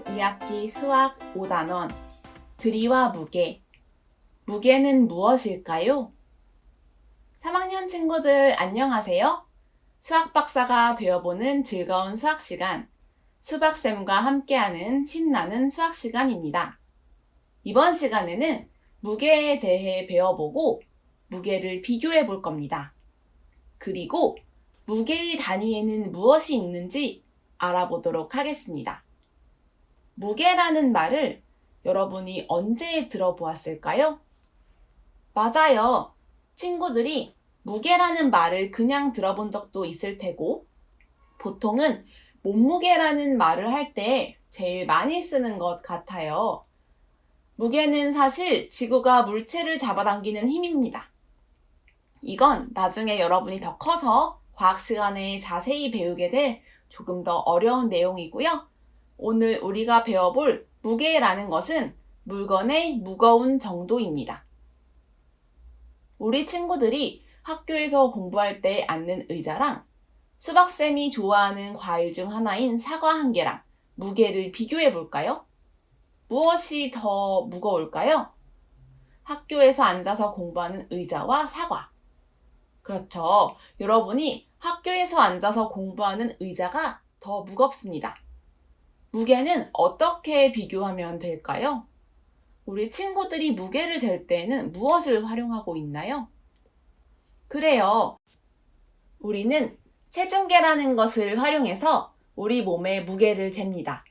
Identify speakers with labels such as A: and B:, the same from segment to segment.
A: 2학기 수학 5단원 들이와 무게. 무게는 무엇일까요? 3학년 친구들 안녕하세요. 수학 박사가 되어보는 즐거운 수학 시간, 수박쌤과 함께하는 신나는 수학 시간입니다. 이번 시간에는 무게에 대해 배워보고 무게를 비교해 볼 겁니다. 그리고 무게의 단위에는 무엇이 있는지 알아보도록 하겠습니다. 무게라는 말을 여러분이 언제 들어보았을까요? 맞아요. 친구들이 무게라는 말을 그냥 들어본 적도 있을 테고, 보통은 몸무게라는 말을 할 때 제일 많이 쓰는 것 같아요. 무게는 사실 지구가 물체를 잡아당기는 힘입니다. 이건 나중에 여러분이 더 커서 과학 시간에 자세히 배우게 될 조금 더 어려운 내용이고요. 오늘 우리가 배워볼 무게라는 것은 물건의 무거운 정도입니다. 우리 친구들이 학교에서 공부할 때 앉는 의자랑 수박쌤이 좋아하는 과일 중 하나인 사과 한 개랑 무게를 비교해 볼까요? 무엇이 더 무거울까요? 학교에서 앉아서 공부하는 의자와 사과. 그렇죠. 여러분이 학교에서 앉아서 공부하는 의자가 더 무겁습니다. 무게는 어떻게 비교하면 될까요? 우리 친구들이 무게를 잴 때에는 무엇을 활용하고 있나요? 그래요. 우리는 체중계라는 것을 활용해서 우리 몸의 무게를 잽니다.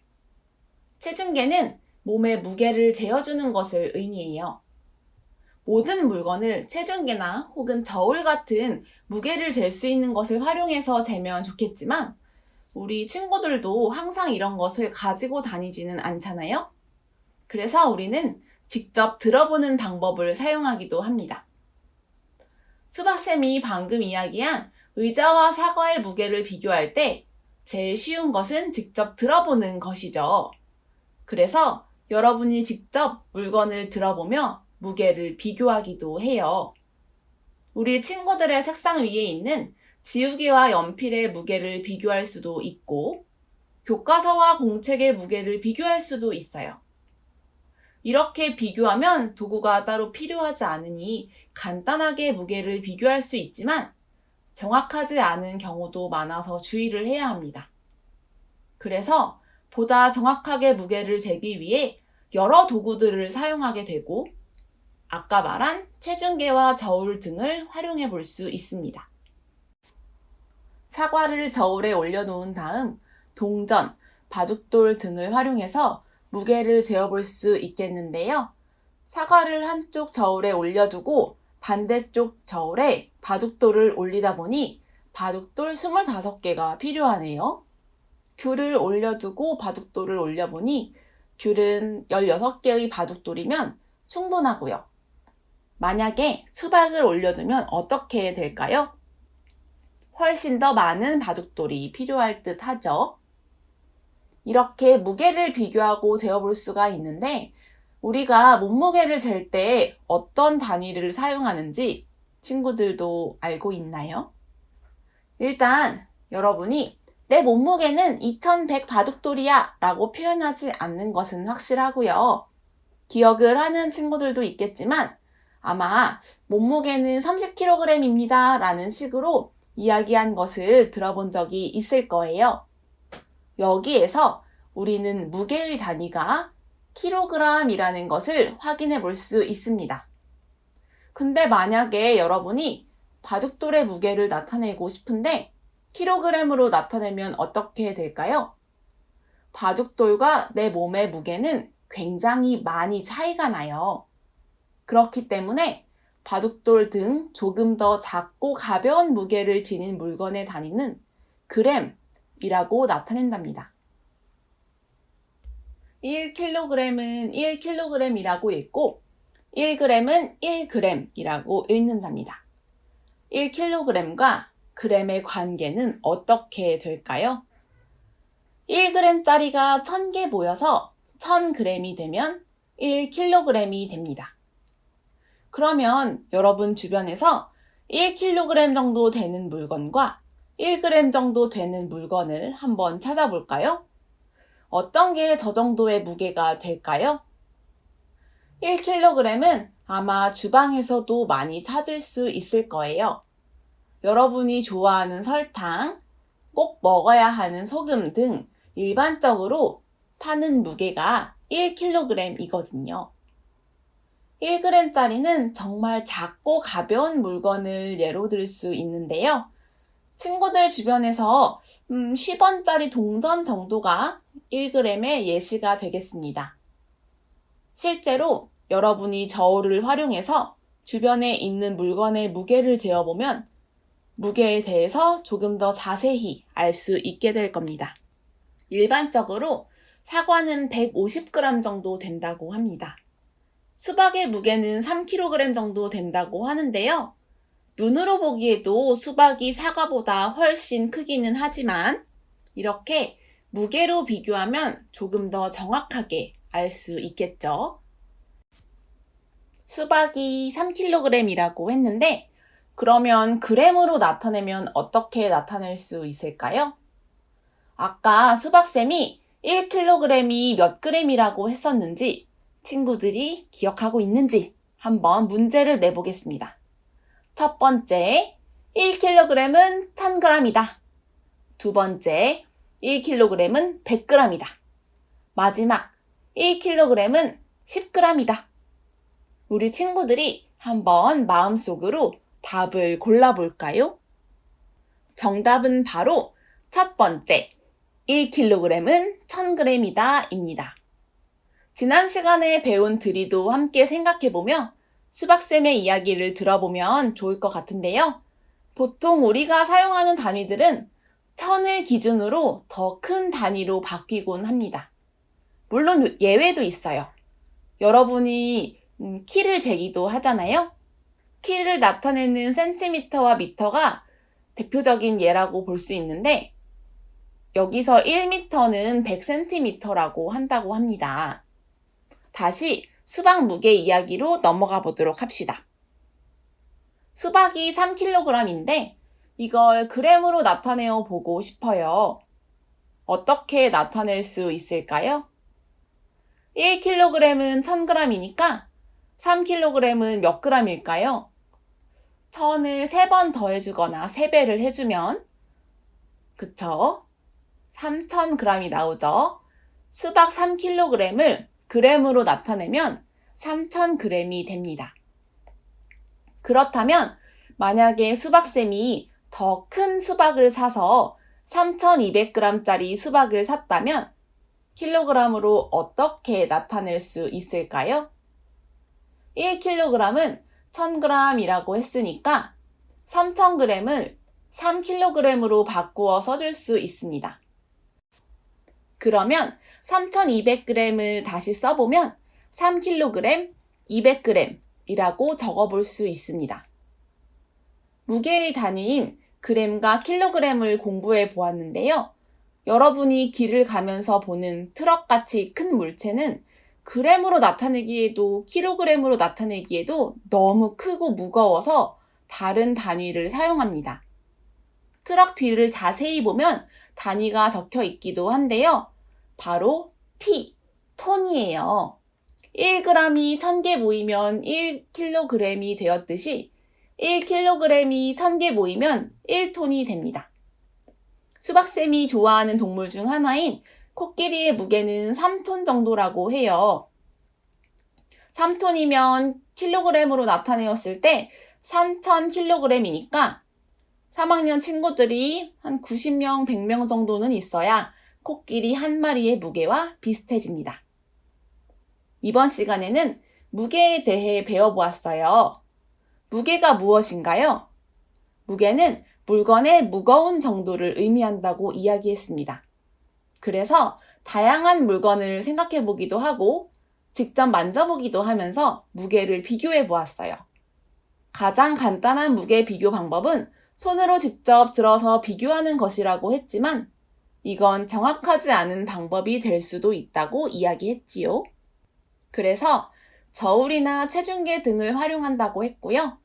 A: 체중계는 몸의 무게를 재어주는 것을 의미해요. 모든 물건을 체중계나 혹은 저울 같은 무게를 잴 수 있는 것을 활용해서 재면 좋겠지만 우리 친구들도 항상 이런 것을 가지고 다니지는 않잖아요? 그래서 우리는 직접 들어보는 방법을 사용하기도 합니다. 수박쌤이 방금 이야기한 의자와 사과의 무게를 비교할 때 제일 쉬운 것은 직접 들어보는 것이죠. 그래서 여러분이 직접 물건을 들어보며 무게를 비교하기도 해요. 우리 친구들의 책상 위에 있는 지우개와 연필의 무게를 비교할 수도 있고, 교과서와 공책의 무게를 비교할 수도 있어요. 이렇게 비교하면 도구가 따로 필요하지 않으니 간단하게 무게를 비교할 수 있지만 정확하지 않은 경우도 많아서 주의를 해야 합니다. 그래서 보다 정확하게 무게를 재기 위해 여러 도구들을 사용하게 되고 아까 말한 체중계와 저울 등을 활용해 볼 수 있습니다. 사과를 저울에 올려놓은 다음 동전, 바둑돌 등을 활용해서 무게를 재어볼 수 있겠는데요. 사과를 한쪽 저울에 올려두고 반대쪽 저울에 바둑돌을 올리다 보니 바둑돌 25개가 필요하네요. 귤을 올려두고 바둑돌을 올려보니 귤은 16개의 바둑돌이면 충분하고요. 만약에 수박을 올려두면 어떻게 될까요? 훨씬 더 많은 바둑돌이 필요할 듯 하죠. 이렇게 무게를 비교하고 재어볼 수가 있는데 우리가 몸무게를 잴 때 어떤 단위를 사용하는지 친구들도 알고 있나요? 일단 여러분이 내 몸무게는 2100 바둑돌이야 라고 표현하지 않는 것은 확실하고요. 기억을 하는 친구들도 있겠지만 아마 몸무게는 30kg입니다 라는 식으로 이야기한 것을 들어본 적이 있을 거예요. 여기에서 우리는 무게의 단위가 킬로그램이라는 것을 확인해 볼 수 있습니다. 근데 만약에 여러분이 바둑돌의 무게를 나타내고 싶은데 킬로그램으로 나타내면 어떻게 될까요? 바둑돌과 내 몸의 무게는 굉장히 많이 차이가 나요. 그렇기 때문에 바둑돌 등 조금 더 작고 가벼운 무게를 지닌 물건의 단위는 그램이라고 나타낸답니다. 1kg은 1kg이라고 읽고 1g은 1g이라고 읽는답니다. 1kg과 g의 관계는 어떻게 될까요? 1g짜리가 1000개 모여서 1000g이 되면 1kg이 됩니다. 그러면 여러분 주변에서 1kg 정도 되는 물건과 1g 정도 되는 물건을 한번 찾아볼까요? 어떤 게 저 정도의 무게가 될까요? 1kg은 아마 주방에서도 많이 찾을 수 있을 거예요. 여러분이 좋아하는 설탕, 꼭 먹어야 하는 소금 등 일반적으로 파는 무게가 1kg이거든요. 1g짜리는 정말 작고 가벼운 물건을 예로 들 수 있는데요. 친구들 주변에서 10원짜리 동전 정도가 1g의 예시가 되겠습니다. 실제로 여러분이 저울을 활용해서 주변에 있는 물건의 무게를 재어보면 무게에 대해서 조금 더 자세히 알 수 있게 될 겁니다. 일반적으로 사과는 150g 정도 된다고 합니다. 수박의 무게는 3kg 정도 된다고 하는데요. 눈으로 보기에도 수박이 사과보다 훨씬 크기는 하지만 이렇게 무게로 비교하면 조금 더 정확하게 알 수 있겠죠. 수박이 3kg이라고 했는데 그러면 그램으로 나타내면 어떻게 나타낼 수 있을까요? 아까 수박쌤이 1kg이 몇 g이라고 했었는지 친구들이 기억하고 있는지 한번 문제를 내보겠습니다. 첫 번째, 1kg은 1000g이다. 두 번째, 1kg은 100g이다. 마지막, 1kg은 10g이다. 우리 친구들이 한번 마음속으로 답을 골라볼까요? 정답은 바로 첫 번째, 1kg은 1000g이다 입니다. 지난 시간에 배운 드리도 함께 생각해보며 수박쌤의 이야기를 들어보면 좋을 것 같은데요. 보통 우리가 사용하는 단위들은 1000을 기준으로 더 큰 단위로 바뀌곤 합니다. 물론 예외도 있어요. 여러분이 키를 재기도 하잖아요. 키를 나타내는 센티미터와 미터가 대표적인 예라고 볼 수 있는데 여기서 1m는 100cm라고 한다고 합니다. 다시 수박 무게 이야기로 넘어가 보도록 합시다. 수박이 3kg인데 이걸 그램으로 나타내어 보고 싶어요. 어떻게 나타낼 수 있을까요? 1kg은 1000g이니까 3kg은 몇 g일까요? 1000을 3번 더해주거나 3배를 해주면 그쵸? 3000g이 나오죠. 수박 3kg을 그램으로 나타내면 3000g이 됩니다. 그렇다면 만약에 수박쌤이 더 큰 수박을 사서 3200g짜리 수박을 샀다면 킬로그램으로 어떻게 나타낼 수 있을까요? 1kg은 1000g이라고 했으니까 3000g을 3kg으로 바꾸어 써줄 수 있습니다. 그러면 3200g을 다시 써보면 3kg, 200g이라고 적어볼 수 있습니다. 무게의 단위인 그램과 킬로그램을 공부해 보았는데요. 여러분이 길을 가면서 보는 트럭같이 큰 물체는 그램으로 나타내기에도 킬로그램으로 나타내기에도 너무 크고 무거워서 다른 단위를 사용합니다. 트럭 뒤를 자세히 보면 단위가 적혀 있기도 한데요. 바로 T, 톤이에요. 1g이 1000개 모이면 1kg이 되었듯이 1kg이 1000개 모이면 1톤이 됩니다. 수박쌤이 좋아하는 동물 중 하나인 코끼리의 무게는 3톤 정도라고 해요. 3톤이면 킬로그램으로 나타내었을 때 3000kg이니까 3학년 친구들이 한 90명, 100명 정도는 있어야 코끼리 한 마리의 무게와 비슷해집니다. 이번 시간에는 무게에 대해 배워보았어요. 무게가 무엇인가요? 무게는 물건의 무거운 정도를 의미한다고 이야기했습니다. 그래서 다양한 물건을 생각해 보기도 하고 직접 만져보기도 하면서 무게를 비교해 보았어요. 가장 간단한 무게 비교 방법은 손으로 직접 들어서 비교하는 것이라고 했지만 이건 정확하지 않은 방법이 될 수도 있다고 이야기했지요. 그래서 저울이나 체중계 등을 활용한다고 했고요.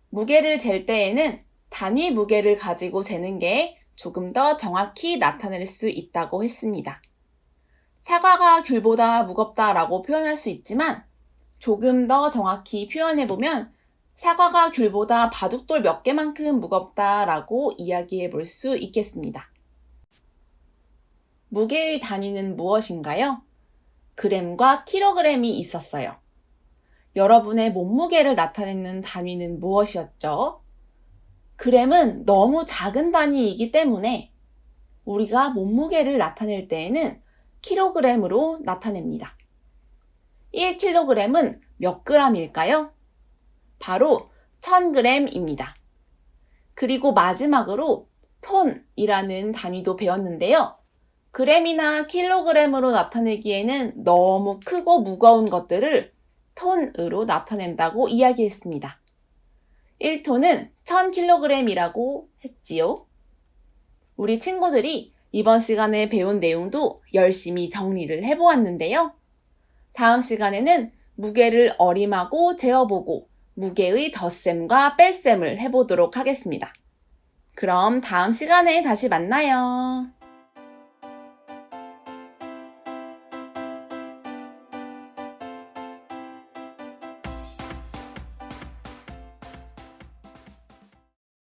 A: 무게를 잴 때에는 단위 무게를 가지고 재는 게 조금 더 정확히 나타낼 수 있다고 했습니다. 사과가 귤보다 무겁다라고 표현할 수 있지만 조금 더 정확히 표현해보면 사과가 귤보다 바둑돌 몇 개만큼 무겁다라고 이야기해 볼 수 있겠습니다. 무게의 단위는 무엇인가요? 그램과 킬로그램이 있었어요. 여러분의 몸무게를 나타내는 단위는 무엇이었죠? 그램은 너무 작은 단위이기 때문에 우리가 몸무게를 나타낼 때에는 킬로그램으로 나타냅니다. 1kg은 몇 g일까요? 바로 1000g입니다. 그리고 마지막으로 톤이라는 단위도 배웠는데요. 그램이나 킬로그램으로 나타내기에는 너무 크고 무거운 것들을 톤으로 나타낸다고 이야기했습니다. 1톤은 1000kg이라고 했지요. 우리 친구들이 이번 시간에 배운 내용도 열심히 정리를 해보았는데요. 다음 시간에는 무게를 어림하고 재어보고 무게의 덧셈과 뺄셈을 해보도록 하겠습니다. 그럼 다음 시간에 다시 만나요.